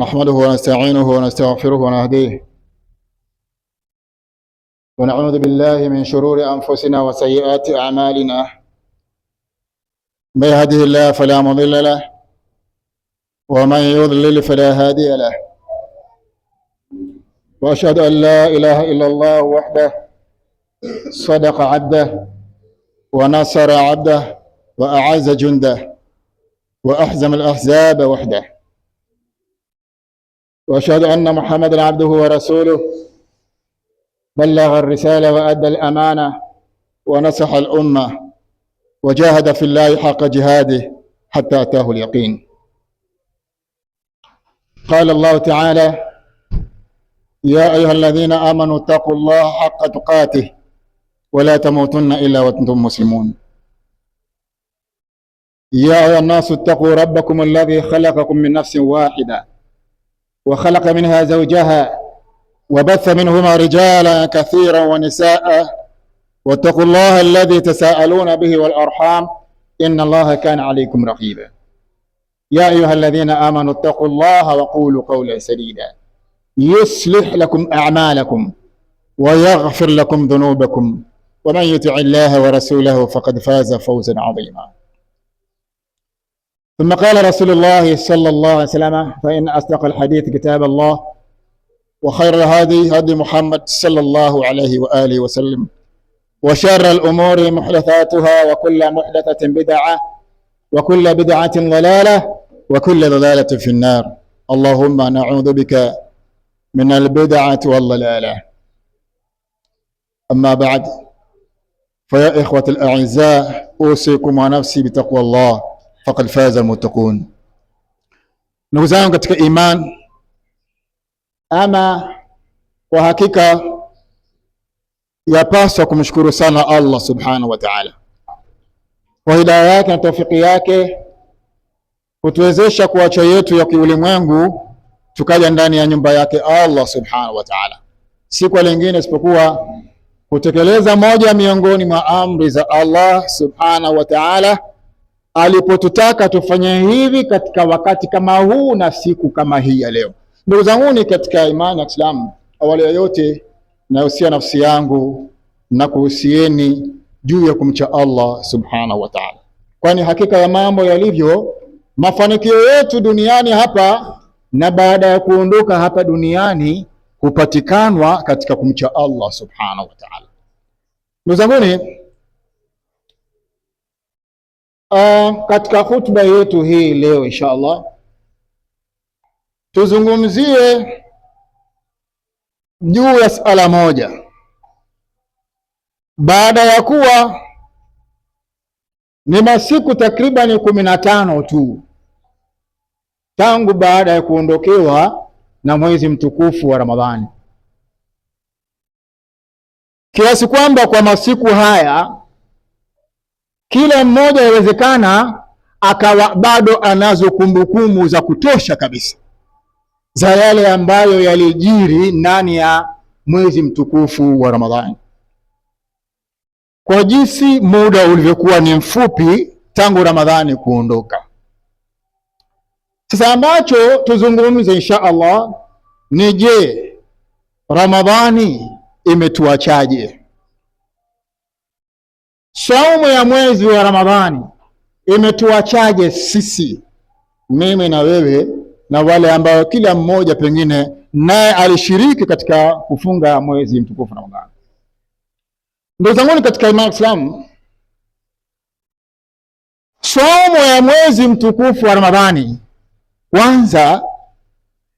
نحمده ونستعينه ونستغفره ونهديه ونعوذ بالله من شرور أنفسنا وسيئات أعمالنا. من يهده الله فلا مضل له ومن يضلل فلا هادي له، وأشهد أن لا إله إلا الله وحده صدق عبده ونصر عبده وأعز جنده وأحزم الأحزاب وحده، وأشهد أن محمدًا عبده ورسوله بلغ الرسالة وأدى الأمانة ونصح الأمة وجاهد في الله حق جهاده حتى أتاه اليقين. قال الله تعالى: يا أيها الذين آمنوا اتقوا الله حق تقاته ولا تموتن إلا وأنتم مسلمون. يا أيها الناس اتقوا ربكم الذي خلقكم من نفس واحدة وخلق منها زوجها وبث منهما رجالا كثيرا ونساء، واتقوا الله الذي تساءلون به والأرحام إن الله كان عليكم رقيبا. يا أيها الذين آمنوا اتقوا الله وقولوا قولا سديدا يصلح لكم أعمالكم ويغفر لكم ذنوبكم، ومن يطع الله ورسوله فقد فاز فوزا عظيما. ثم قال رسول الله صلى الله عليه وسلم: فإن أصدق الحديث كتاب الله، وخير الهدي هدي محمد صلى الله عليه وآله وسلم، وشر الأمور محدثاتها، وكل محدثة بدعة، وكل بدعة ضلالة، وكل ضلالة في النار. اللهم نعوذ بك من البدعة والضلالة. أما بعد، فيا إخوة الأعزاء، أوصيكم ونفسي بتقوى الله faqad faza almuttaqun. Ndugu zangu katika iman, ama kwa hakika yapaswa kumshukuru sana Allah subhanahu wa ta'ala kwa hidayah yake na tawfiki yake kutuwezesha kuacha yetu ya kiulimwengu tukaja ndani ya nyumba yake Allah subhanahu wa ta'ala, si kwa lingine isipokuwa kutekeleza moja miongoni mwa amri za Allah subhanahu wa ta'ala alipotutaka tufanye hivi katika wakati kama huu na siku kama hii ya leo. Ndugu zangu ni katika imani ya Islamu, awali ya yote nahusia nafsi yangu na kuhusieni juu ya kumcha Allah subhanahu wa ta'ala, kwani hakika ya mambo yalivyo, mafanikio yetu duniani hapa na baada ya kuondoka hapa duniani hupatikanwa katika kumcha Allah subhanahu wa ta'ala. Ndugu zangu, katika hutuba yetu hii leo insha Allah tuzungumzie juu ya suala moja. Baada ya kuwa ni masiku takribani 15 tu tangu baada ya kuondokewa na mwezi mtukufu wa Ramadhani, kiasi kwamba kwa masiku haya kila mmoja yawezekana akawa bado anazo kumbukumbu za kutosha kabisa za yale ambayo yalijiri ndani ya mwezi mtukufu wa Ramadhani, kwa jinsi muda ulivyokuwa ni mfupi tangu Ramadhani kuondoka. Sasa ambacho tuzungumze insha Allah ni je, Ramadhani imetuachaje? Saumu ya mwezi wa Ramadhani imetuachaje sisi, mimi na wewe na wale ambao kila mmoja pengine naye alishiriki katika kufunga mwezi mtukufu Ramadhani? Ndugu zangu katika imani ya Islam, saumu ya mwezi mtukufu wa Ramadhani kwanza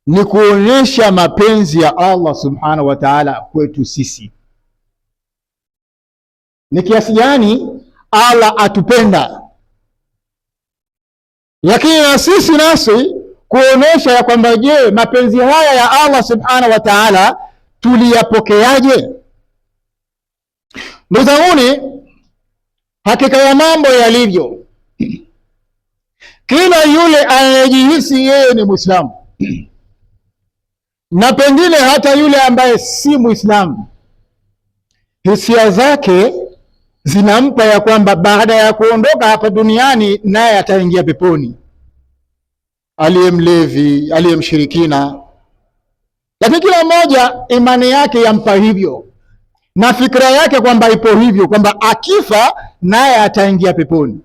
ni kuonyesha mapenzi ya Allah subhanahu wa ta'ala kwetu sisi, ni kiasi gani Allah atupenda, lakini na sisi nasi kuonesha ya kwamba je, mapenzi haya ya Allah subhanahu wa ta'ala tuliyapokeaje? Ndugu zangu, hakika ya mambo yalivyo, kila yule anayejihisi yeye ni Muislamu na pengine hata yule ambaye si Muislamu, hisia zake zinampa ya kwamba baada ya kuondoka hapa duniani naye ataingia peponi. aliye mlevi, aliye mshirikina, lakini kila mmoja imani yake yampa hivyo na fikra yake kwamba ipo hivyo, kwamba akifa naye ataingia peponi.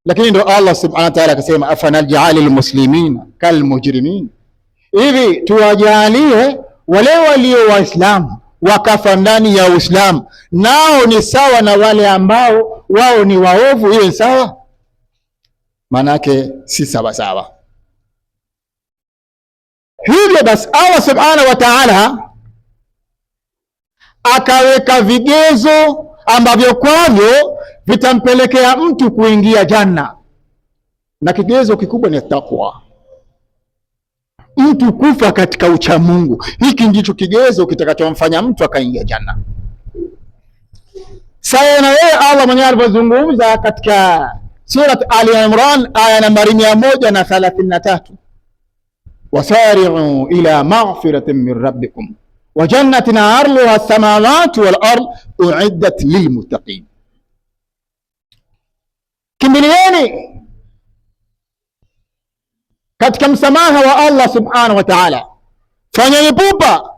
Lakini ndo Allah subhanahu wa ta'ala akasema, afanaj'alul muslimina kalmujrimin, hivi tuwajalie wale walio waislamu wakafa ndani ya Uislamu nao ni sawa na wale ambao wao ni waovu, iwe sawa? Manake si sawa sawa. Hivyo basi Allah subhanahu wa ta'ala akaweka vigezo ambavyo kwavyo vitampelekea mtu kuingia janna, na kigezo kikubwa ni takwa, mtu kufa katika uchamungu. Hiki ndicho kigezo kitakachomfanya mtu akaingia janna. Sawa na yeye Allah mwenyewe alipozungumza katika Surat Ali Imran aya nambari 133, wasari'u ila maghfiratin min rabbikum wa jannatin 'arduha as-samawati wal ard u'iddat lilmuttaqin, kimbilieni katika msamaha wa Allah subhanahu wa ta'ala, fanyeni pupa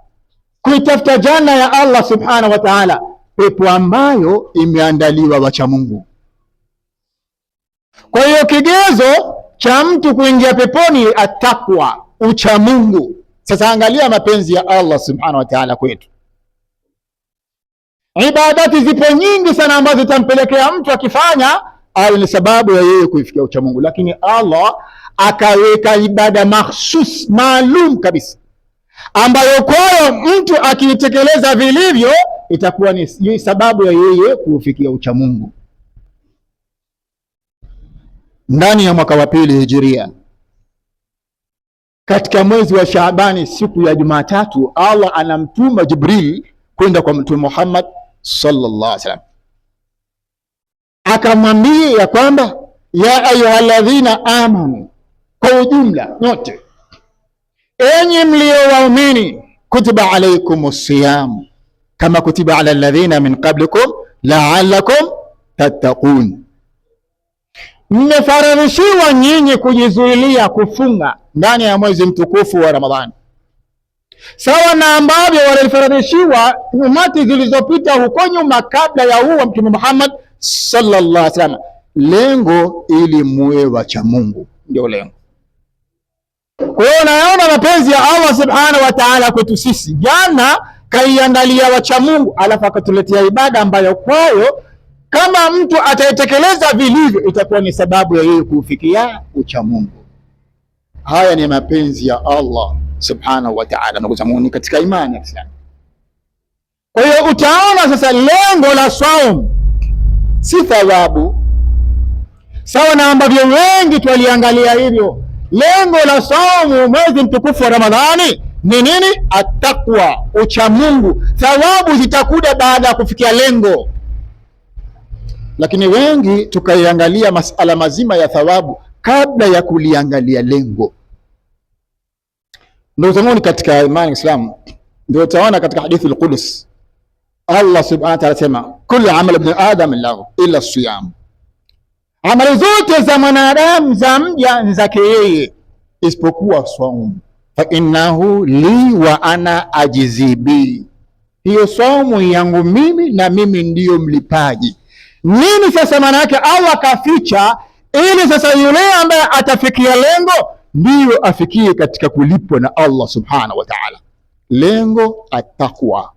kuitafuta janna ya Allah subhanahu wa ta'ala, pepo ambayo imeandaliwa wacha Mungu. Kwa hiyo kigezo cha mtu kuingia peponi atakwa, ucha Mungu. Sasa angalia mapenzi ya Allah subhanahu wa ta'ala kwetu. Ibadati zipo nyingi sana ambazo zitampelekea mtu akifanya awe ni sababu ya yeye kuifikia ucha Mungu, lakini Allah akaweka ibada mahsus maalum kabisa ambayo kwayo mtu akiitekeleza vilivyo itakuwa ni sababu ya yeye kufikia ucha Mungu. Ndani ya mwaka wa pili Hijiria, katika mwezi wa Shaabani, siku ya Jumatatu, Allah anamtuma Jibril kwenda kwa Mtume Muhammad sallallahu alaihi wasallam, akamwambia ya kwamba ya ayyuhalladhina amanu, kwa ujumla nyote, enyi mlio waumini, kutiba alaykumus siyam kama kutiba ala alladhina min qablikum la'allakum tattaqun, mmefaradhishiwa nyinyi kujizuilia kufunga ndani ya mwezi mtukufu wa Ramadhani, sawa na ambavyo walifaradhishiwa umati zilizopita huko nyuma kabla ya huu wa Mtume Muhammad sallallahu alaihi wasallam. Lengo ili muwe wacha Mungu, ndio lengo. Kwa hiyo naona mapenzi ya Allah subhanahu wa ta'ala kwetu sisi, jana kaiandalia wacha Mungu, alafu akatuletea ibada ambayo kwayo kama mtu ataitekeleza vilivyo itakuwa ni sababu ya yeye kufikia ucha Mungu. Haya ni mapenzi ya Allah subhanahu wa ta'ala, ndugu zangu katika imani ya Kiislamu. Kwa hiyo utaona sasa lengo la saum si thawabu, sawa na ambavyo wengi tuliangalia hivyo. Lengo la saumu mwezi mtukufu wa Ramadhani ni nini? Atakwa, ucha Mungu. Thawabu zitakuja baada ya kufikia lengo, lakini wengi tukaiangalia masala mazima ya thawabu kabla ya kuliangalia lengo. Ndio zangu katika imani ya Islam, ndio utaona katika hadithi al-Qudus Allah subhanahu wa ta'ala sema, kullu amal ibn adam lahu illa siyam, amali zote za mwanadamu za mja ni zake yeye isipokuwa saumu. Fa innahu li wa ana ajizibi, hiyo saumu yangu mimi na mimi ndiyo mlipaji. Nini sasa maana yake? Allah kaficha ili sasa yule ambaye atafikia lengo ndiyo afikie katika kulipwa na Allah subhanahu wa ta'ala. Lengo atakwa.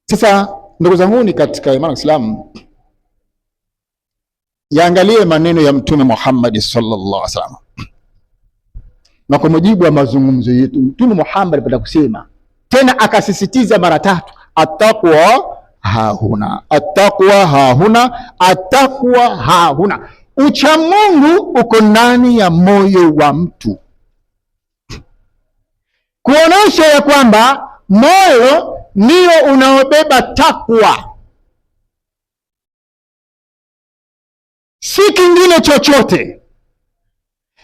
Sasa ndugu zangu katika imani ya Uislamu, yaangalie maneno ya Mtume Muhammad sallallahu alaihi wasallam, na kwa mujibu wa mazungumzo yetu Mtume Muhammad alipenda kusema tena akasisitiza mara 3, attaqwa hahuna, attaqwa hahuna, attaqwa hahuna. Ucha Mungu uko ndani ya moyo wa mtu, kuonesha ya kwamba moyo ndio unaobeba takwa, si kingine chochote.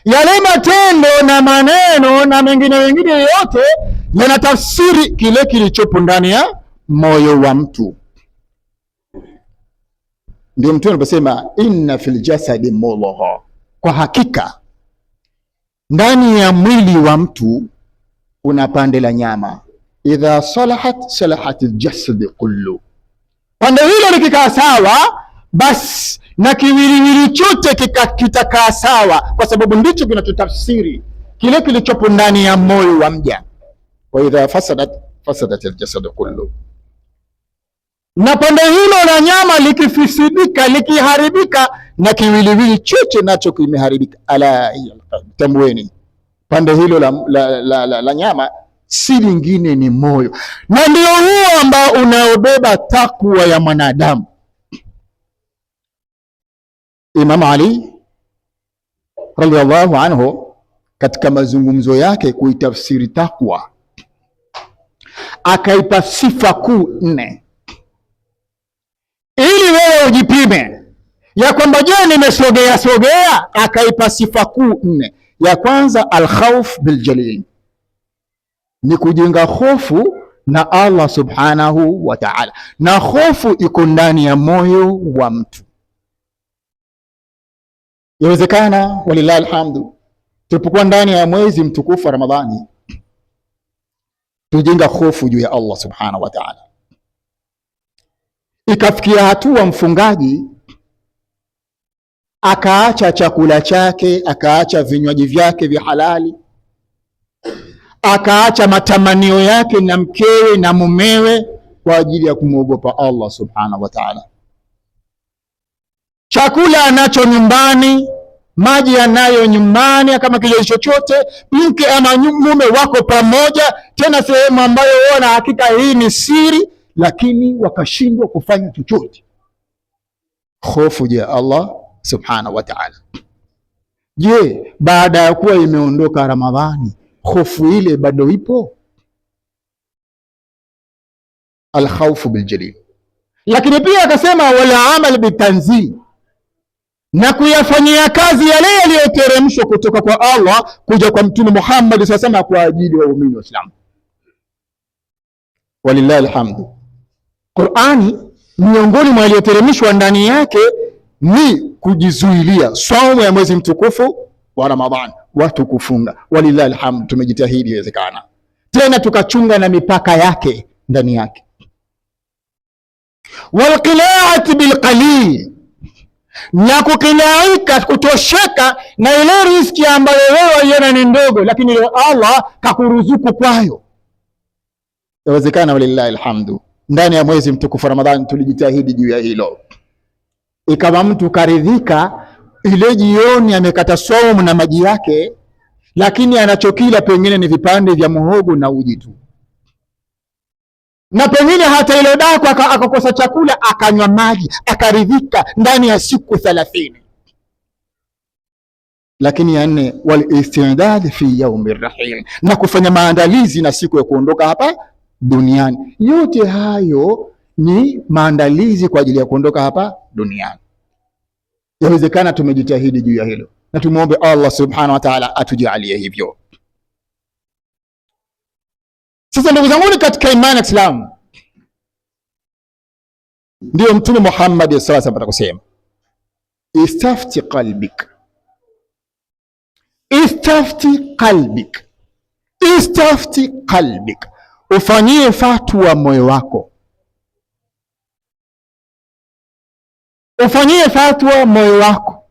Yale matendo na maneno na mengine yote yanatafsiri kile kilichopo ndani ya moyo wa mtu. Ndio Mtume aliposema inna fil jasadi mudghah, kwa hakika ndani ya mwili wa mtu una pande la nyama, idha salahat aljasad kullu, pande hilo likikaa sawa, basi na kiwiliwili chote kitakaa sawa, kwa sababu ndicho kinachotafsiri kile kilichopo ndani ya moyo wa mja. Wa idha fasadat aljasad kullu, na pande hilo la nyama likifisidika, likiharibika, na kiwiliwili chote nacho kimeharibika. Ala, tamweni, pande hilo la nyama si lingine, ni moyo, na ndio huo ambao unaobeba takwa ya mwanadamu. Imam Ali radhiallahu anhu katika mazungumzo yake kuitafsiri takwa akaipa sifa kuu 4 ili wewe ujipime ya kwamba je, nimesogea. Akaipa sifa kuu 4. Ya kwanza, alkhawf biljalil, ni kujenga hofu na Allah subhanahu wa ta'ala, na hofu iko ndani ya moyo wa mtu. Yawezekana, walillahi alhamdu, tulipokuwa ndani ya mwezi mtukufu wa Ramadhani tujenga hofu juu ya Allah subhanahu wa ta'ala, ikafikia hatua mfungaji akaacha chakula chake, akaacha vinywaji vyake vya halali, akaacha matamanio yake na mkewe na mumewe kwa ajili ya kumwogopa Allah subhanahu wa ta'ala. Chakula anacho nyumbani, maji anayo nyumbani, kama kinywaji chochote, mke ama mume wako pamoja, tena sehemu ambayo wana hakika hii ni siri, lakini wakashindwa kufanya chochote. Hofu ya Allah subhanahu wa ta'ala. Je, baada ya kuwa imeondoka Ramadhani, hofu ile bado ipo? Alkhawfu biljalil. Lakini pia akasema wala amal bitanzil, na kuyafanyia kazi yale yaliyoteremshwa kutoka kwa Allah kuja kwa Mtume Muhammad sasa kwa ajili ya waumini wa Islam. Walillahi alhamdu. Qur'ani miongoni mwa yaliyoteremshwa ndani yake ni kujizuilia saumu ya mwezi mtukufu wa Ramadhani, watu kufunga. Walillahi alhamdu, tumejitahidi iwezekana, tena tukachunga na mipaka yake ndani yake. Walqinaati bilqalil, na kukinaika, kutosheka na ile riziki ambayo wewe waiona ni ndogo, lakini Allah kakuruzuku kwayo. Yawezekana, walillahi alhamdu. Ndani ya mwezi mtukufu Ramadhani tulijitahidi juu ya hilo, ikawa mtu karidhika ile jioni amekata saumu na maji yake, lakini anachokila pengine ni vipande vya muhogo na uji tu, na pengine hata ile daku akakosa chakula akanywa maji akaridhika ndani ya siku 30. Lakini ya 4, wal istidad fi yawmi rahim, na kufanya maandalizi na siku ya kuondoka hapa duniani. Yote hayo ni maandalizi kwa ajili ya kuondoka hapa duniani. Yawezekana tumejitahidi juu ya hilo, na tumuombe Allah subhanahu wa ta'ala atujalie hivyo. Sasa ndugu zangu katika imani ya Islam, ndio Mtume Muhammad sallallahu alaihi wasallam kusema istafti qalbik, istafti qalbik, istafti qalbik, ufanyie fatwa moyo wako, ufanyie fatwa moyo wako,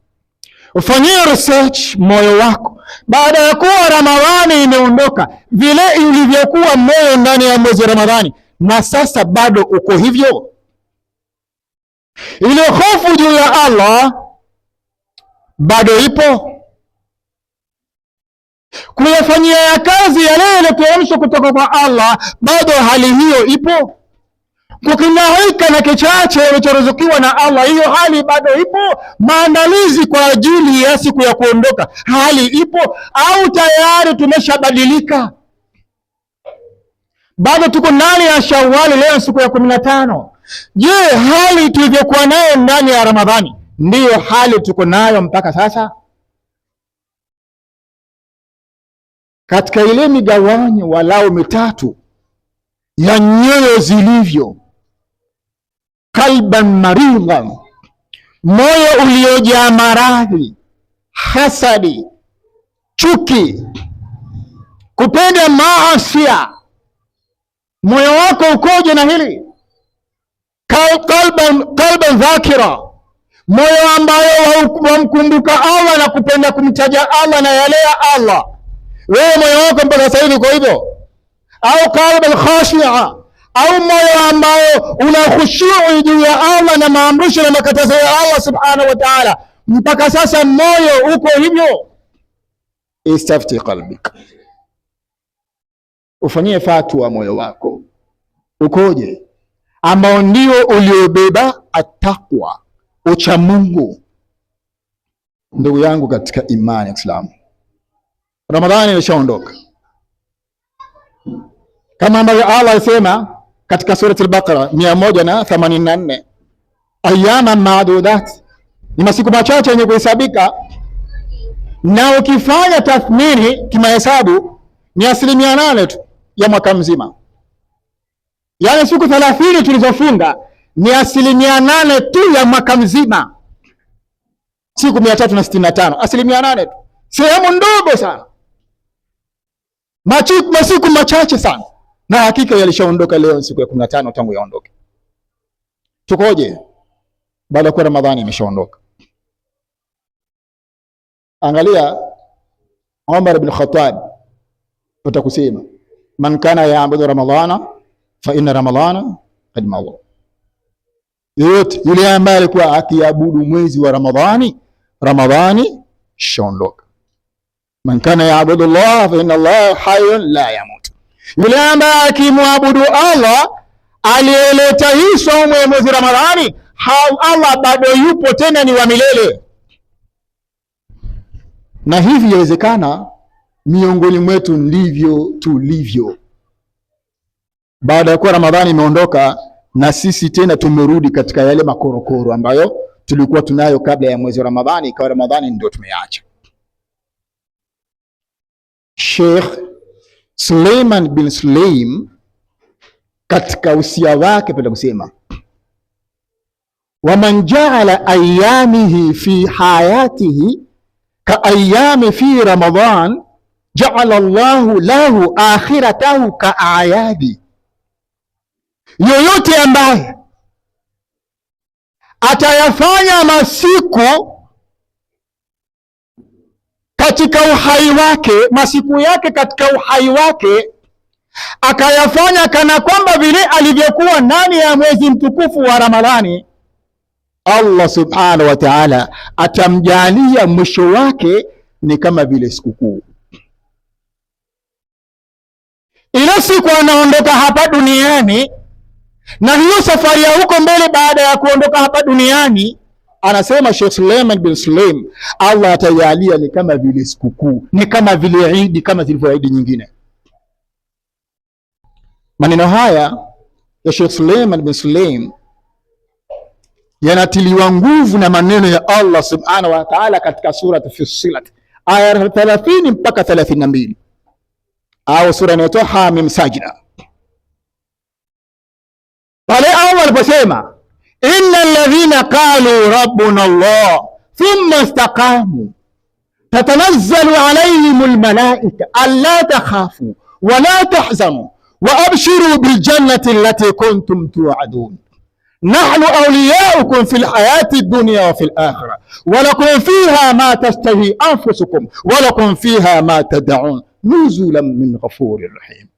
ufanyie research moyo wako. Baada ya kuwa Ramadhani imeondoka, vile ulivyokuwa moyo ndani ya mwezi Ramadhani, na sasa bado uko hivyo, ile hofu juu ya Allah bado ipo, kuyafanyia kazi yale yaliyoteremshwa kutoka kwa Allah bado hali hiyo ipo, kukinaika na kichache ulichoruzukiwa na Allah, hiyo hali bado ipo. Maandalizi kwa ajili ya siku ya kuondoka, hali ipo, au tayari tumeshabadilika? Bado tuko ndani ya Shawwal, leo siku ya 15. Je, hali tulivyokuwa nayo ndani ya Ramadhani ndiyo hali tuko nayo mpaka sasa? Katika ile migawanyo walao mitatu ya nyoyo zilivyo, kalban maridhan, moyo uliojaa maradhi, hasadi, chuki, kupenda maasia, moyo wako ukoje na hili? Qalban dhakira, moyo ambayo wamkumbuka Allah na kupenda kumtaja Allah na yale ya Allah. Wewe moyo wako mpaka sasa hivi uko hivyo? Au qalban khashi'a, au moyo ambao una khushu' juu ya Allah na maamrisho na makatazo ya Allah subhanahu wa ta'ala, mpaka sasa moyo uko hivyo? Istafti qalbik, ufanyie fatwa moyo wako ukoje, ambao ndio uliobeba attaqwa, ucha Mungu. Ndugu yangu katika imani ya Islam, Ramadhani imeshaondoka kama ambavyo Allah alisema katika surati al-Baqara 184, ayyama ma'dudat, ni masiku machache yenye kuhesabika, na ukifanya tathmini kimahesabu ni 8% tu ya mwaka mzima. Yaani siku 30 tulizofunga ni 8% tu ya mwaka mzima, siku 365, 8% tu, sehemu ndogo sana, masiku machache sana, na hakika yalishaondoka. Leo siku ya 15 tangu yaondoke. Tukoje baada ya Ramadhani imeshaondoka? Angalia Umar ibn Khattab, utakusema man kana yaabudu ramadhana fa inna ramadhana qad mada. Yote yule ambaye alikuwa akiabudu mwezi wa Ramadhani, Ramadhani shaondoka. Man kana yaabudu Allah fa inna Allah hayyun la yamut, yule ambaye akimwabudu Allah aliyeleta hii somo ya mwezi Ramadhani, Allah bado yupo, tena ni wa milele. Na hivi yawezekana miongoni mwetu ndivyo tulivyo. Baada ya kuwa Ramadhani imeondoka, na sisi tena tumerudi katika yale makorokoro ambayo tulikuwa tunayo kabla ya mwezi wa Ramadhani, ikawa Ramadhani ndio tumeacha. Sheikh Suleiman bin Sulaim katika usia wake penda kusema, waman jaala ayamihi fi hayatihi ka ayami fi Ramadhan jaala Allahu lahu akhiratahu ka ayadi. Yoyote ambaye atayafanya masiku katika uhai wake, masiku yake katika uhai wake akayafanya kana kwamba vile alivyokuwa ndani ya mwezi mtukufu wa Ramadhani, Allah subhanahu wa ta'ala atamjalia mwisho wake ni kama vile sikukuu. Ile siku anaondoka hapa duniani, na hiyo safari ya huko mbele baada ya kuondoka hapa duniani, anasema Sheikh Suleiman bin Sulaim, Allah atajalia ni kama vile sikukuu, ni kama vile Eid, kama zilivyo Eid nyingine. Maneno haya ya Sheikh Suleiman bin Sulaim yanatiliwa nguvu na maneno ya Allah subhanahu wa ta'ala katika sura Fussilat aya 30 mpaka 32, au sura inaitwa Hamim Sajda. Pale Allah aliposema innal ladhina qalu rabbuna Allah thumma istaqamu tatanazzalu alayhimul malaika alla takhafu wa la tahzanu wa abshiru bil jannati allati kuntum tu'adun nahnu awliyaukum fil hayati dunya wa fil akhirah wa lakum fiha ma tashtahi anfusukum wa lakum fiha ma tad'un nuzulan min ghafurir rahim.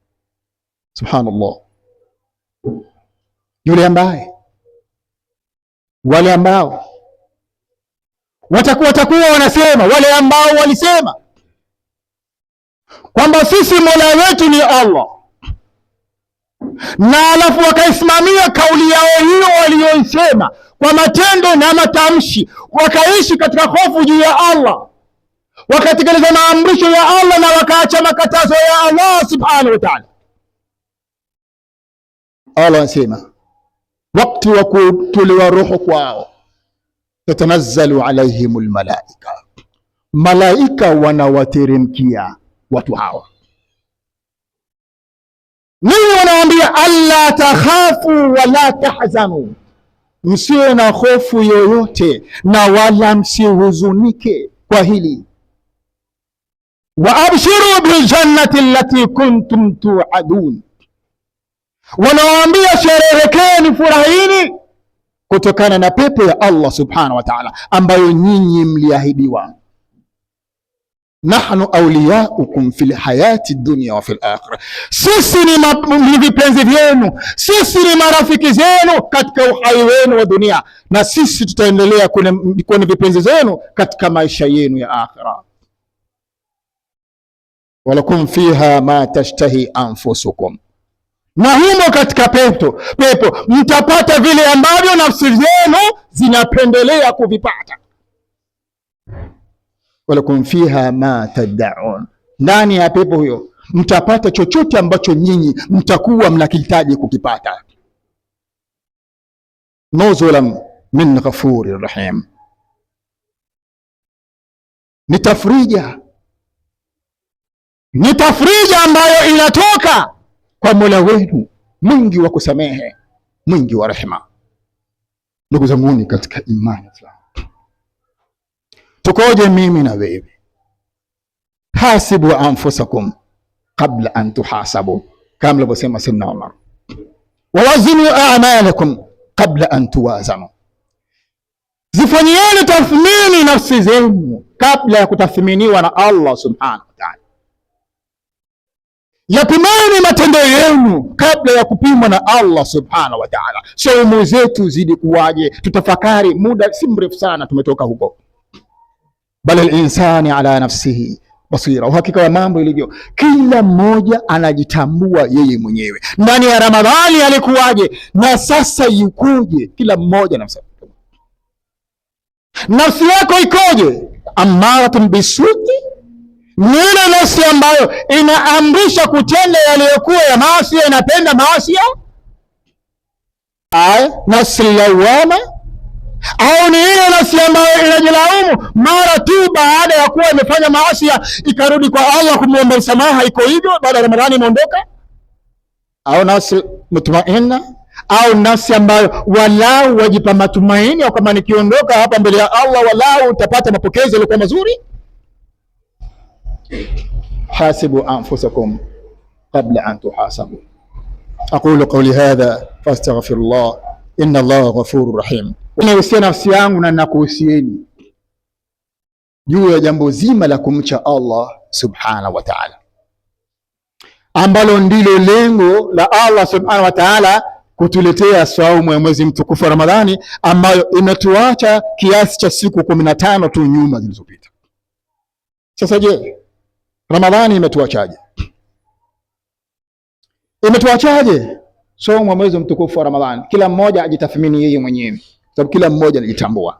Subhanallah. Yule ambaye, wale ambao watakuwa wanasema, wale ambao walisema kwamba sisi Mola wetu ni Allah, na alafu wakaisimamia kauli yao hiyo walioisema kwa matendo na matamshi, wakaishi katika hofu juu ya Allah, wakatekeleza maamrisho ya Allah na wakaacha makatazo ya Allah subhanahu wa ta'ala. Allah anasema wakati wa kutolewa roho kwao, tatanazzalu alaihimul malaika, malaika wanawateremkia watu hawa. Nini wanawaambia? alla takhafu wala tahzanu, msiwe na hofu yoyote na wala msihuzunike. kwa hili, wa abshiru biljannati allati kuntum tu'adun, wanawaambia sherehekeni, furahini kutokana na pepo ya Allah subhanahu wa ta'ala ambayo nyinyi mliahidiwa. Nahnu awliyaukum fil hayati dunya wa fil akhirah, sisi ni vipenzi vyenu, sisi ni marafiki zenu katika uhai wenu wa dunia, na sisi tutaendelea kuwa ni vipenzi zenu katika maisha yenu ya akhira. Walakum fiha ma tashtahi anfusukum, na humo katika pepo mtapata vile ambavyo nafsi zenu zinapendelea kuvipata. Walakum fiha ma tad'un, ndani ya pepo hiyo mtapata chochote ambacho nyinyi mtakuwa mnakihitaji kukipata. Nuzulan min ghafurir rahim, ni tafrija ambayo inatoka kwa Mola wenu mwingi wa kusamehe, mwingi wa rehema. Ndugu zanguni katika imani, tukoje mimi na wewe? Hasibu anfusakum qabla an tuhasabu, kama alivyosema Sayyidina Umar, wawazinu a'malakum qabla an tuwazanu, zifanyieni tathmini nafsi zenu kabla ya kutathminiwa na Allah subhanahu wa ta'ala. Yapimeni matendo yenu kabla ya kupimwa na Allah subhanahu wa ta'ala. Saumu zetu zidi kuwaje? Tutafakari, muda si mrefu sana tumetoka huko. Bal al-insani ala nafsihi basira, uhakika wa mambo ilivyo, kila mmoja anajitambua yeye mwenyewe. Ndani ya Ramadhani alikuwaje na sasa yukoje? Kila mmoja nafsi yako ikoje? Amaratun bisuki, ni ile nafsi ambayo inaamrisha kutenda yaliyokuwa ya maasi, inapenda maasi, nafsi lawama, au ni ile nafsi ambayo inajilaumu mara tu baada ya kuwa imefanya maasi ikarudi kwa Allah kumwomba msamaha? Iko hivyo baada ya Ramadhani imeondoka? Au nafsi mutmainna, au nafsi ambayo walau wajipa matumaini au kama nikiondoka hapa mbele ya Allah walau utapata mapokezi yaliokuwa mazuri? Hasibu anfusakum qabla an tuhasabu. Aqulu qawli hadha fastaghfirullah, inna Allaha ghafurur rahim. Ninahusia nafsi yangu na ninakuhusieni juu ya jambo zima la kumcha Allah subhanahu wa ta'ala, ambalo ndilo lengo la Allah subhanahu wa ta'ala kutuletea saumu ya mwezi mtukufu wa Ramadhani, ambayo imetuacha kiasi cha siku 15 tu nyuma zilizopita. Sasa je, Ramadhani imetuachaje? Saumu ya mwezi mtukufu wa Ramadhani, kila mmoja ajitathmini yeye mwenyewe, sababu kila mmoja anajitambua.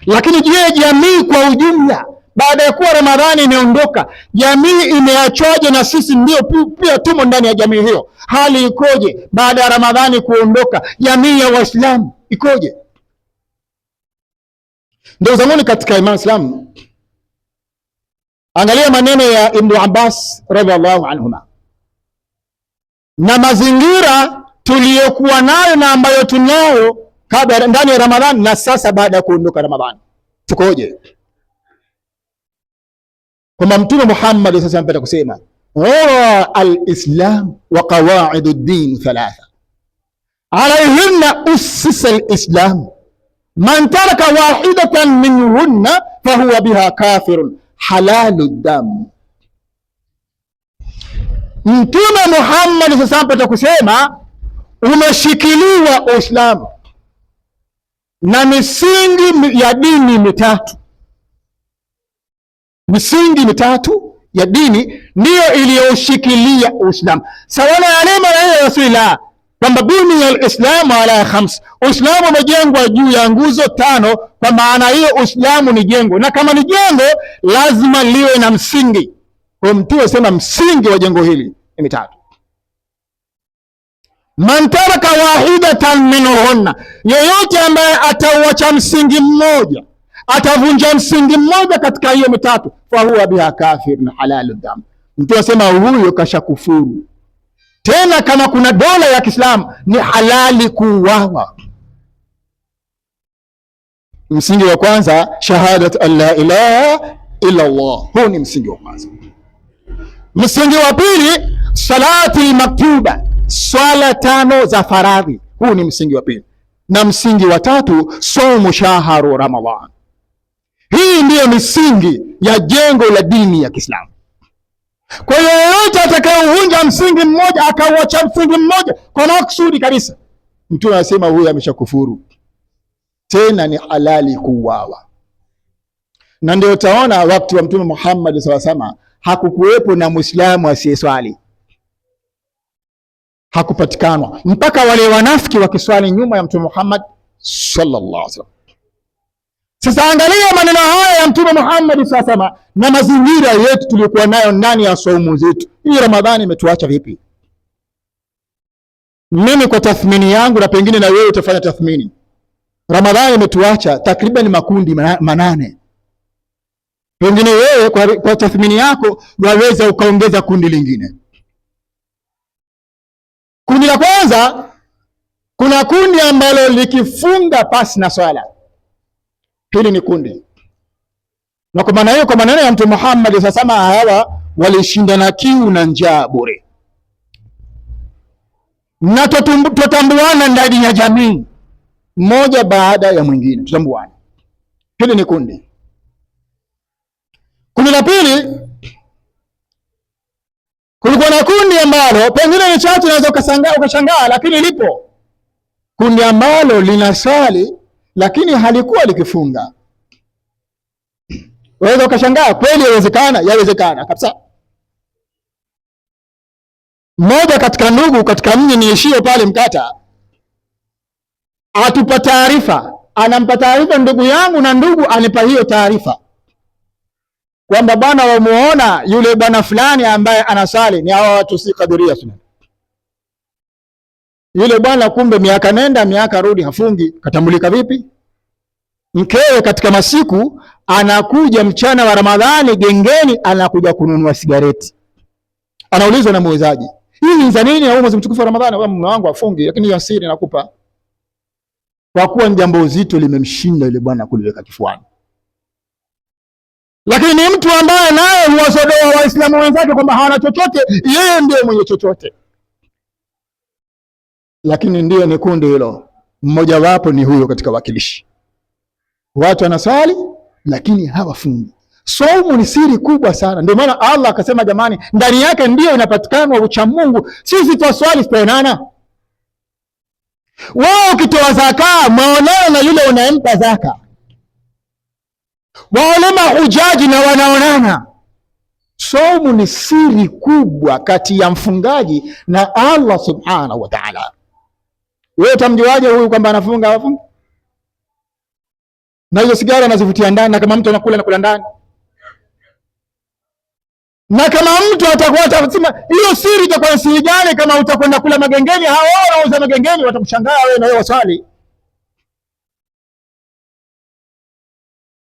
Lakini je, jamii kwa ujumla, baada ya kuwa Ramadhani imeondoka, jamii imeachwaje? Na sisi ndio pia tumo ndani ya jamii hiyo. Hali ikoje baada ya Ramadhani kuondoka? Jamii ya Waislamu ikoje? Ndio zamani katika imani Islam, angalia maneno ya Ibn Abbas radhiallahu anhuma na mazingira tuliyokuwa nayo na ambayo tunayo kabla ndani ya Ramadhani na sasa baada ya kuondoka Ramadhani tukoje? Kwamba Mtume Muhammad sasa anapenda kusema al-Islam wa qawaidu ad-din thalatha alayhinna ussisa al-Islam man taraka wahidatan minhunna fahuwa biha kafirun halalu dam. Mtume Muhammad sasa anapenda kusema umeshikiliwa Uislamu na misingi ya dini mitatu. Misingi mitatu ya dini ndiyo iliyoshikilia Uislamu. Sawa na alama ya Rasulullah kwamba buni al-Islamu ala khams, Uislamu umejengwa juu ya nguzo 5. Kwa maana hiyo Uislamu ni jengo, na kama ni jengo lazima liwe na msingi. Kwa Mtume sema msingi wa jengo hili ni mitatu. Man taraka wahidatan minhunna, yeyote ambaye atauacha msingi mmoja, atavunja msingi mmoja katika hiyo mitatu, fahuwa biha kafir na halalu dam. Mtu asema huyo kashakufuru. Tena kama kuna dola ya Kiislamu ni halali kuuawa. Msingi wa kwanza shahadat an la ilaha illa Allah, huu ni msingi wa kwanza. Msingi wa pili salati maktuba, swala 5 za faradhi, huu ni msingi wa pili. Na msingi wa tatu saumu shahru Ramadhan. Hii ndiyo misingi ya jengo la dini ya Kiislamu. Kwa hiyo yoyote atakayevunja msingi mmoja akauacha msingi mmoja kwa makusudi kabisa, Mtume anasema huyu ameshakufuru, tena ni halali kuuawa. Na ndio utaona wakati wa Mtume Muhammad sallallahu alaihi wasallam hakukuwepo na Muislamu asiyeswali, hakupatikanwa, mpaka wale wanafiki wakiswali nyuma ya Mtume Muhammad sallallahu alaihi wasallam. Sasa angalia maneno haya ya Mtume Muhammad sallallahu alaihi wasallam na mazingira yetu tuliokuwa nayo ndani ya saumu zetu. Hii Ramadhani imetuacha vipi? Mimi kwa tathmini yangu, na pengine na wewe utafanya tathmini, Ramadhani imetuacha takriban makundi 8. Pengine wewe kwa tathmini yako waweza ukaongeza kundi lingine. Kundi la kwanza, kuna kundi ambalo likifunga pasi na swala. Hili ni kundi, na kwa maana hiyo, kwa maneno ya Mtume Muhammad sasa, hawa walishindana kiu na njaa bure, na tutambuana ndani ya jamii mmoja baada ya mwingine, tutambuana. Hili ni kundi. Kundi la pili, kulikuwa na kundi ambalo pengine ni chache, unaweza ukashangaa, lakini lipo kundi ambalo linasali lakini halikuwa likifunga. Unaweza ukashangaa, kweli yawezekana? Yawezekana kabisa. Mmoja katika ndugu katika mji niishie pale Mkata atupa taarifa, anampa taarifa ndugu yangu, na ndugu anipa hiyo taarifa kwamba bwana, wamuona yule bwana fulani ambaye anasali, ni hawa watu si Kadiria sana. Yule bwana kumbe miaka nenda miaka rudi hafungi. Katambulika vipi? Mkewe katika masiku anakuja mchana wa Ramadhani gengeni, anakuja kununua sigareti. Anaulizwa na muuzaji, hii ni za nini? Au mwezi mtukufu wa Ramadhani? Kwa mume wangu afungi, lakini hiyo siri nakupa. Kwa kuwa jambo zito limemshinda yule bwana kuliweka kifuani. Lakini ni mtu ambaye naye huwasodoa Waislamu wenzake kwamba hawana chochote, yeye ndiye mwenye chochote. Lakini ndiyo ni kundi hilo, mmoja wapo ni huyo katika wakilishi. Watu wanasali lakini hawafungi. Saumu ni siri kubwa sana. Ndio maana Allah akasema, jamani, ndani yake ndiyo inapatikana ucha Mungu. Sisi twaswali tupenana. Wao ukitoa zaka, maonana na yule unayempa zaka. Wale mahujaji na wanaonana. Saumu ni siri kubwa kati ya mfungaji na Allah subhanahu wa ta'ala. Wewe utamjuaje huyu kwamba anafunga hafungi? Na hizo sigara anazivutia ndani, na kama mtu anakula na kula ndani. Na kama mtu atakuwa atasema hiyo siri itakuwa siri gani kama utakwenda kula magengeni? Hao wanauza magengeni watakushangaa wewe na wewe waswali.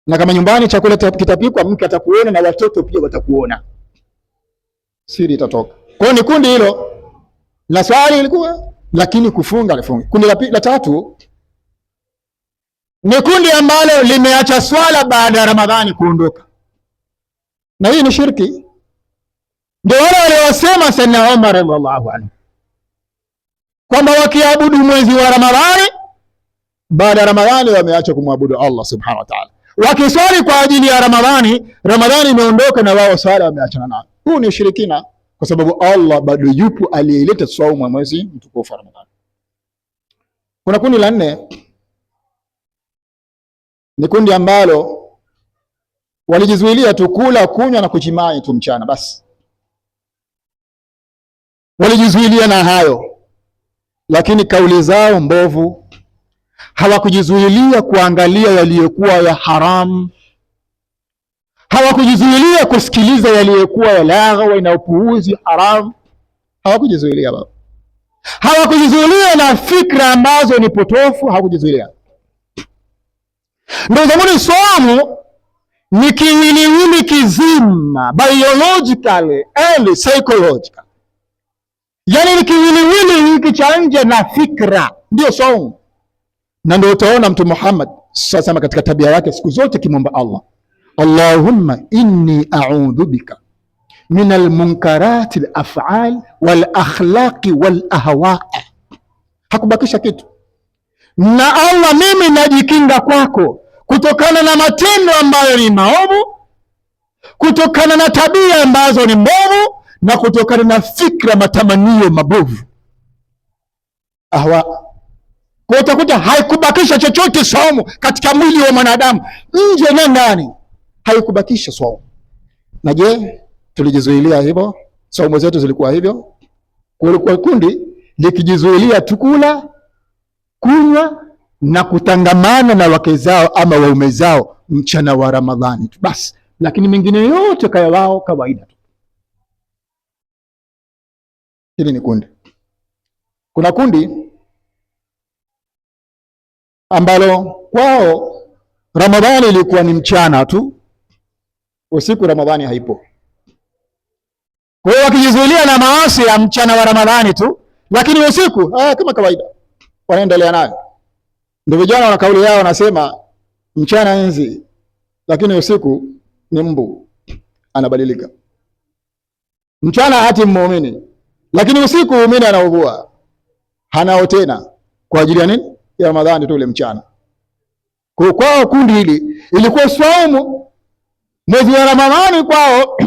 Na kama nyumbani chakula kitapikwa, mke atakuona na watoto pia watakuona. Siri itatoka. Kwa hiyo ni kundi hilo la swali ilikuwa, lakini kufunga alifunga. Kundi la tatu ni kundi ambalo limeacha swala baada ya Ramadhani kuondoka, na hii ni shirki. Ndio wale waliosema Sayyidina Umar radhiallahu anhu kwamba wakiabudu mwezi wa Ramadhani, baada ya Ramadhani wameacha kumwabudu Allah subhanahu wa ta'ala. Wakiswali kwa ajili ya Ramadhani, Ramadhani imeondoka na wao swala wameachana nayo. Huu ni ushirikina, kwa sababu Allah bado yupo aliyeleta saumu ya mwezi mtukufu wa Ramadhani. Kuna kundi la 4, ni kundi ambalo walijizuilia tu kula, kunywa na kujimai tu mchana basi. Walijizuilia na hayo, lakini kauli zao mbovu. Hawakujizuilia kuangalia yaliyokuwa ya haramu. Hawakujizuilia kusikiliza yaliyokuwa ya lagha na upuuzi haramu. Hawakujizuilia baba. Hawakujizuilia na fikra ambazo ni potofu. Hawakujizuilia. Ndio zamani saumu ni kiwiliwili kizima, biologically and psychological. Yani ni kiwiliwili hiki cha nje na fikra, ndio saumu. Na ndio utaona Mtume Muhammad sasa katika tabia yake siku zote kimwomba Allah, Allahumma inni a'udhu bika min almunkarati alaf'al wal akhlaqi wal ahwa. Hakubakisha kitu. Na Allah, mimi najikinga kwako kutokana na matendo ambayo ni maovu, kutokana na tabia ambazo ni mbovu, na kutokana na fikra, matamanio mabovu, ahwa. Kwa utakuta haikubakisha chochote saumu katika mwili wa mwanadamu, nje na ndani, haikubakisha saumu. Na je, tulijizuilia hivyo? Saumu zetu zilikuwa hivyo? Kulikuwa kundi likijizuilia tukula, kunywa na kutangamana na wake zao ama waume zao mchana wa Ramadhani tu basi, lakini mengine yote kaya wao kawaida tu. Hili ni kundi. Kuna kundi ambalo kwao Ramadhani ilikuwa ni mchana tu, usiku Ramadhani haipo. Kwa hiyo wakijizuilia na maasi ya mchana wa Ramadhani tu, lakini usiku kama kawaida wanaendelea nayo. Ndio vijana wana kauli yao, wanasema mchana enzi, lakini usiku ni mbu, anabadilika. Mchana hati muumini, lakini usiku muumini anaugua, hanao tena kwa ajili ya nini? Ya Ramadhani tu ile mchana. Kwa kwao kundi hili ilikuwa saumu mwezi wa Ramadhani kwao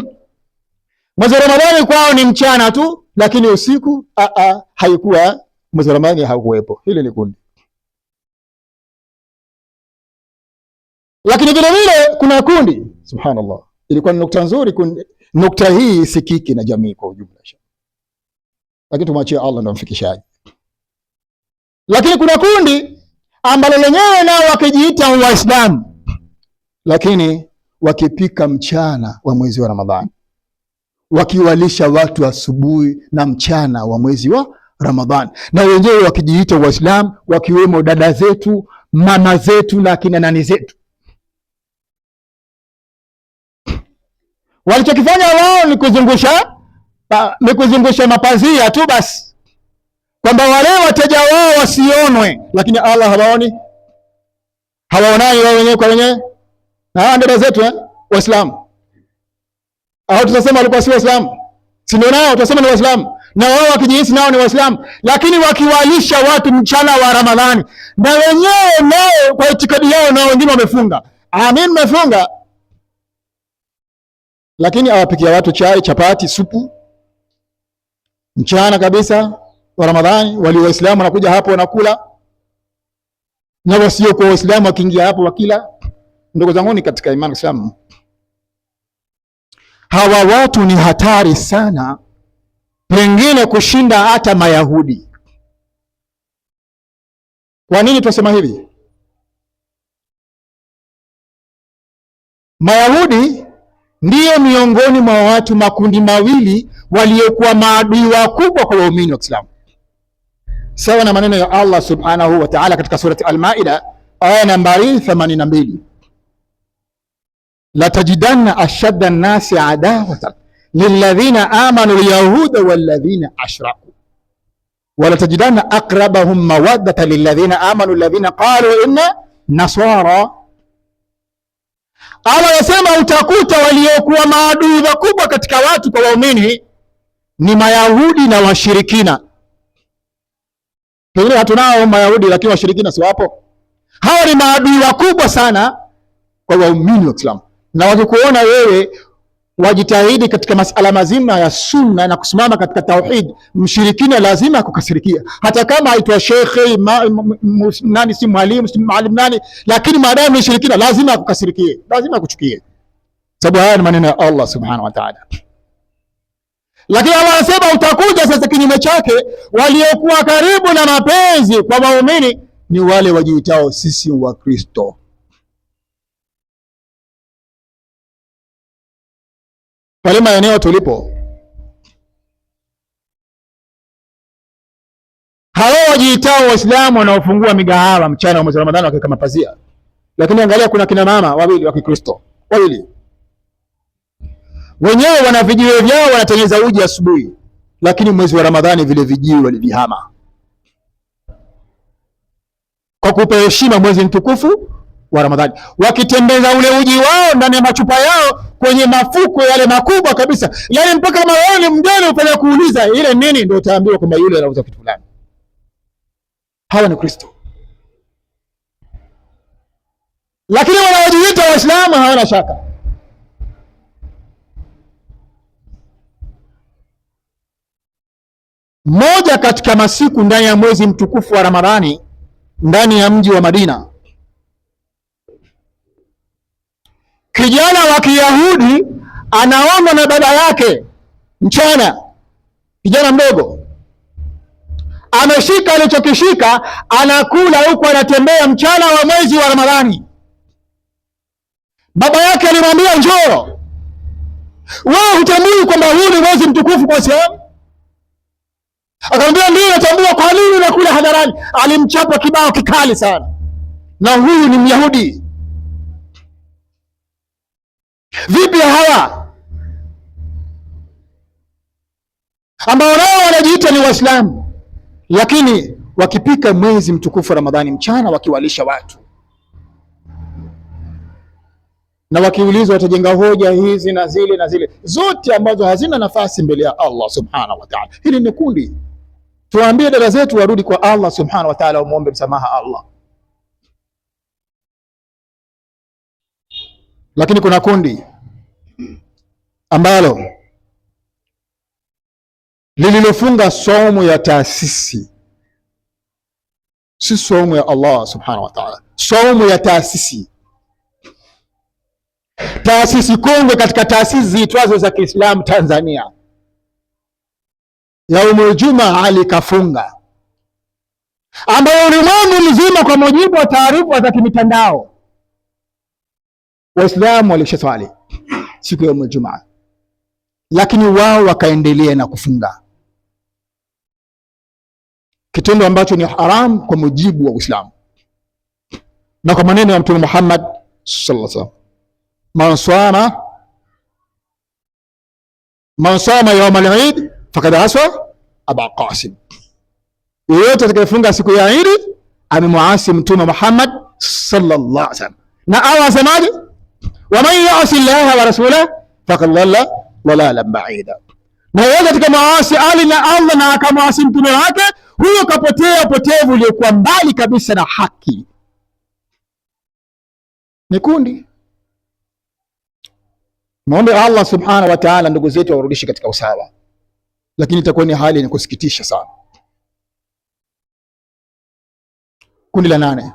mwezi wa Ramadhani kwao ni mchana tu, lakini usiku haikuwa, mwezi wa Ramadhani haukuwepo. Hili ni kundi. Lakini vile vile kuna kundi, subhanallah, ilikuwa ni nukta nzuri kundi. Nukta hii isikiki na jamii kwa ujumla, lakini tumwachie Allah ndo mfikishaji. Lakini kuna kundi ambalo lenyewe nao wakijiita Waislamu, lakini wakipika mchana wa mwezi wa Ramadhani, wakiwalisha watu asubuhi na mchana wa mwezi wa Ramadhani, na wenyewe wakijiita Waislamu, wakiwemo dada zetu, mama zetu na kina nani zetu. Walichokifanya wao ni kuzungusha mapazia tu basi, kwamba wale wateja wao wasionwe, lakini Allah hawaoni, hawaonani wao wenyewe kwa wenyewe. Na hawa dada zetu Waislamu, au tutasema walikuwa si Waislamu, si ndio? Nao tutasema ni Waislamu, na wao wakijihisi nao ni Waislamu, lakini wakiwalisha watu mchana wa Ramadhani, na wenyewe nao kwa itikadi yao, na wengine wamefunga, mmefunga, lakini awapikia watu chai, chapati, supu mchana kabisa wa Ramadhani. Wali Waislamu wanakuja hapo wanakula, na wasio kwa Waislamu wakiingia hapo wakila. Ndugu zangu ni katika imani Islam, hawa watu ni hatari sana, pengine kushinda hata Mayahudi. Kwa nini tunasema hivi? Mayahudi ndiyo miongoni mwa watu makundi mawili waliokuwa maadui wakubwa kwa waumini wa Kiislamu, sawa na maneno ya Allah subhanahu wa ta'ala katika surati Al-Maida aya nambari 82, la tajidanna ashadda an-nasi adawatan lilladhina amanu al-yahuda walladhina ashraku wa la tajidanna aqrabahum mawaddatan lilladhina amanu alladhina qalu inna nasara. Allah yasema utakuta waliokuwa maadui wakubwa katika watu kwa waumini ni Mayahudi na washirikina. Pengine hatunao Mayahudi, lakini washirikina si wapo? Hawa ni maadui wakubwa sana kwa waumini wa Kiislamu, na wakikuona wewe wajitahidi katika masala mazima ya sunna na kusimama katika tauhid, mshirikina lazima akukasirikia, hata kama aitwa shekhe nani, si mwalimu, si maalim nani, lakini maadamu mshirikina lazima akukasirikie, lazima akuchukie, sababu haya ni maneno ya Allah subhanahu wa ta'ala. Lakini Allah anasema utakuja sasa kinyume chake, waliokuwa karibu na mapenzi kwa waumini ni wale wajiitao sisi wa Kristo. Pale maeneo tulipo, hao wajiitao Waislamu wanaofungua migahawa mchana wa mwezi wa Ramadhani wakiweka mapazia, lakini angalia, kuna kina mama wawili wa Kikristo wawili, wenyewe wana vijiwe vyao, wanatengeneza uji asubuhi, lakini mwezi wa Ramadhani vile vijiwe walivihama kwa kupa heshima mwezi mtukufu wa Ramadhani, wakitembeza ule uji wao ndani ya machupa yao kwenye mafuko yale makubwa kabisa, yani mpaka kama wewe ni mgeni upeleke kuuliza ile nini, ndio utaambiwa kwamba yule anauza kitu fulani. Hawa ni Kristo. Lakini wanaojiita Waislamu hawana shaka. Moja katika masiku ndani ya mwezi mtukufu wa Ramadhani, ndani ya mji wa Madina, kijana wa Kiyahudi anaomba na baba yake mchana, kijana mdogo ameshika alichokishika, anakula huku anatembea mchana wa mwezi wa Ramadhani. Baba yake alimwambia, njoo, wewe hutambui kwamba huu ni mwezi mtukufu kwa Uislamu? Akamwambia, ndio natambua. Kwa nini unakula hadharani? Alimchapa kibao kikali sana, na huyu ni Myahudi. Vipi hawa ambao nao wanajiita ni Waislamu, lakini wakipika mwezi mtukufu wa Ramadhani mchana wakiwalisha watu, na wakiulizwa watajenga hoja hizi na zile zote ambazo hazina nafasi mbele ya Allah subhanahu wa ta'ala. Hili ni kundi. Tuwaambie dada zetu warudi kwa Allah subhanahu wa ta'ala, umuombe msamaha Allah. Lakini kuna kundi ambalo lililofunga saumu ya taasisi, si saumu ya Allah subhanahu wa ta'ala, saumu ya taasisi. Taasisi kongwe katika taasisi ziitwazo za Kiislamu Tanzania, Yaumul Jumaa alikafunga, ambayo ulimwengu mzima kwa mujibu wa taarifa za kimitandao Waislamu walishaswali siku ya Yaumul Jumaa, lakini wao wakaendelea na kufunga, kitendo ambacho ni haram kwa mujibu wa Uislamu na kwa maneno ya Mtume Muhammad sallallahu alaihi wasallam, man sama yawm al-Eid faqad asa Aba Qasim, yeyote atakayefunga siku ya Eid amemuasi Mtume Muhammad sallallahu alaihi wasallam. Na Allah asemaje? wa man ya'si Allah wa rasulahu faqad dhalla dhalalan ba'ida, na yeyote atakayemuasi Ali na Allah na akamuasi mtume wake, huyo kapotea upotevu uliokuwa mbali kabisa na haki. Ni kundi. Muombe Allah subhanahu wa ta'ala ndugu zetu warudishe katika usawa, lakini itakuwa ni hali ni kusikitisha sana. Kundi la 8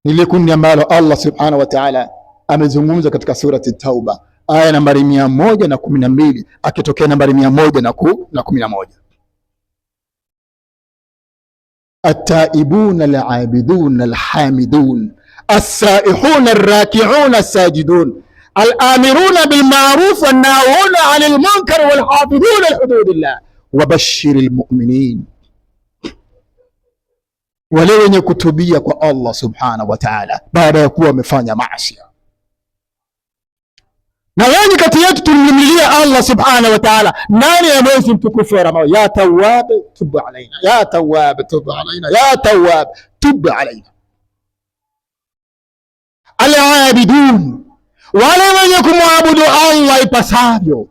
ni ile kundi ambalo Allah subhanahu wa ta'ala amezungumza katika surati Tauba aya nambari 112 akitokea nambari 111. At-taibun al-abidun al-hamidun as-saihun ar-raki'un as-sajidun al-amiruna bil ma'ruf wan nahuna 'anil munkar wal hafidhuna li hududillah wa bashiril mu'minin, wale wenye kutubia kwa Allah subhanahu wa ta'ala baada ya kuwa wamefanya maasi. Na wengi kati yetu tulimlilia Allah subhanahu wa ta'ala ndani ya mwezi mtukufu wa Ramadhani, ya Tawwab tub alaina, ya Tawwab tub alaina, ya Tawwab tub alaina. Al-aabidun, wale wenye kumwabudu Allah ipasavyo,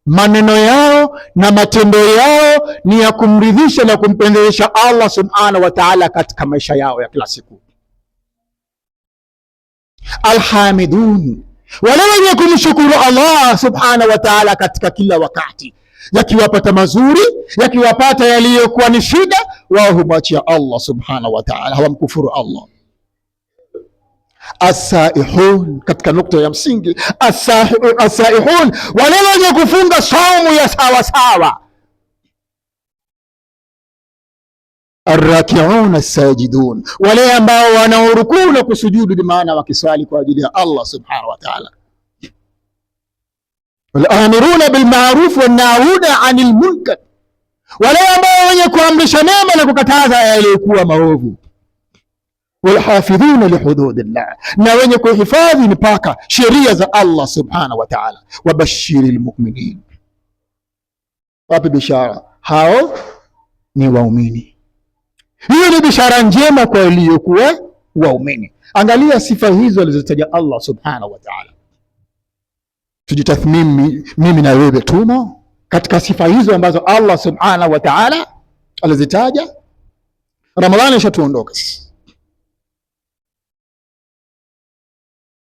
maneno yao na matendo yao ni ya kumridhisha na kumpendezesha Allah subhanahu wa ta'ala katika maisha yao ya kila siku. Alhamidun, wale wenye kumshukuru Allah subhanahu wa ta'ala katika kila wakati, yakiwapata mazuri, yakiwapata yaliyokuwa ni shida, wao humwachia Allah subhanahu wa ta'ala, hawamkufuru Allah. As-saihun, katika nukta ya msingi, as-saihun, wale wenye kufunga saumu ya sawa sawa. Ar-raki'un as-sajidun, wale ambao wanaorukuu na kusujudu, bimaana wakiswali kwa ajili ya Allah subhanahu wa ta'ala. Wal-amiruna bil ma'ruf wan nahuna 'anil munkar, wale ambao wenye kuamrisha mema na kukataza yaliyokuwa maovu. Walhafidhuna lihududillah, na wenye kuhifadhi mipaka sheria za Allah subhanahu wa ta'ala. Wabashiril mu'minin, wapi bishara? Hao ni waumini. Hiyo ni bishara njema kwa waliokuwa waumini. Angalia sifa hizo alizotaja Allah subhanahu wa ta'ala. Tujitathmini, mimi na wewe tumo katika sifa hizo ambazo Allah subhanahu wa ta'ala alizitaja. Ramadhani ishatuondoka.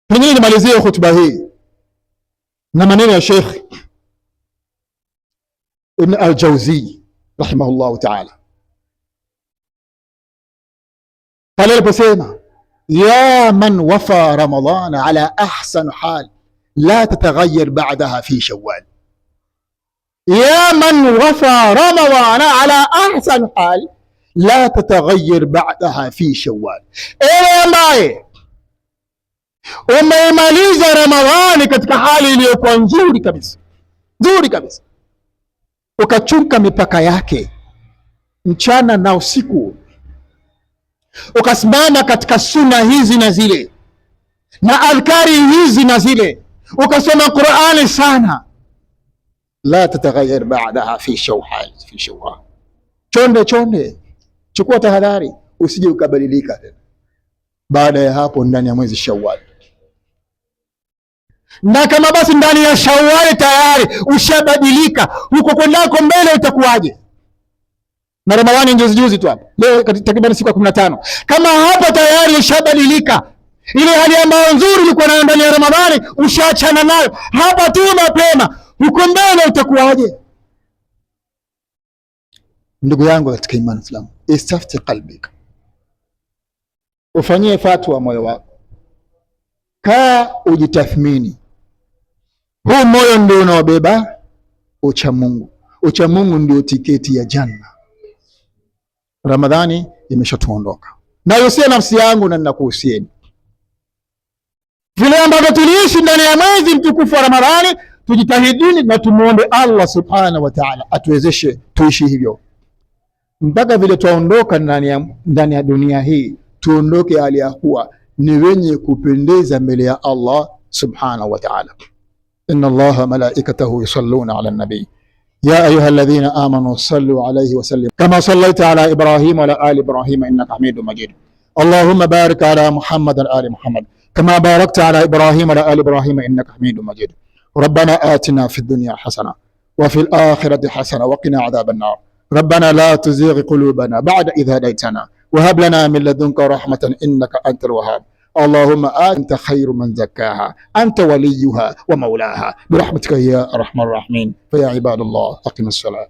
Pengine nimalizie hotuba hii na maneno ya Sheikh Ibn al-Jawzi rahimahullahu ta'ala, pale aliposema ya man wafa ramadhana ala ahsan hal la tataghayyar ba'daha fi shawwal. Ya man wafa ramadhana ala ahsan hal la tataghayyar ba'daha fi shawwal. Ewe ambaye umeimaliza Ramadhani katika hali iliyokuwa nzuri kabisa, nzuri kabisa, ukachunga mipaka yake mchana na usiku, ukasimama katika sunna hizi na zile na adhkari hizi na zile, ukasoma Qur'ani sana, la tataghayyar ba'daha fi shawwal, fi shawwal. Chonde chonde, chukua tahadhari usije ukabadilika tena baada ya hapo ndani ya mwezi Shawwal. Na kama basi ndani ya Shawwal tayari ushabadilika, huko kwendako mbele itakuwaje? Na Ramadhani juzi tu hapo, leo takriban siku ya 15. Kama hapo tayari ushabadilika, ile hali ambayo nzuri ilikuwa nayo ndani ya Ramadhani ushaachana nayo, hapa tu mapema, huko mbele utakuwaje? Ndugu yangu katika imani Islam, istafti qalbika, ufanyie fatwa moyo wako, kaa ujitathmini. Huu moyo ndio unaobeba ucha Mungu. Ucha Mungu ndio tiketi ya janna. Ramadhani imeshatuondoka, na yusia nafsi yangu na ninakuhusieni vile ambavyo tuliishi ndani ya mwezi mtukufu wa Ramadhani, tujitahidini na tumuombe Allah subhanahu wa ta'ala atuwezeshe tuishi hivyo mpaka vile tuondoka ndani ya dunia hii, tuondoke hali ya kuwa ni wenye kupendeza mbele ya Allah subhanahu wa ta'ala. Inna Allaha malaikatahu yusalluna ala nabi ya ayuha alladhina amanu sallu alayhi wa sallim kama sallaita ala Ibrahim wa ala ali Ibrahim innaka Hamidum Majid. Allahumma barik ala Muhammad wa ali Muhammad kama barakta ala Ibrahim wa ala ali Ibrahim innaka Hamidum Majid. Rabbana atina fid dunya hasana wa fil akhirati hasana wa qina adhaban nar. ربنا لا تزغ قلوبنا بعد إذ هديتنا وهب لنا من لدنك رحمة إنك أنت الوهاب. اللهم أنت خير من زكاها أنت وليها ومولاها برحمتك يا أرحم الراحمين. فيا عباد الله أقيموا الصلاة.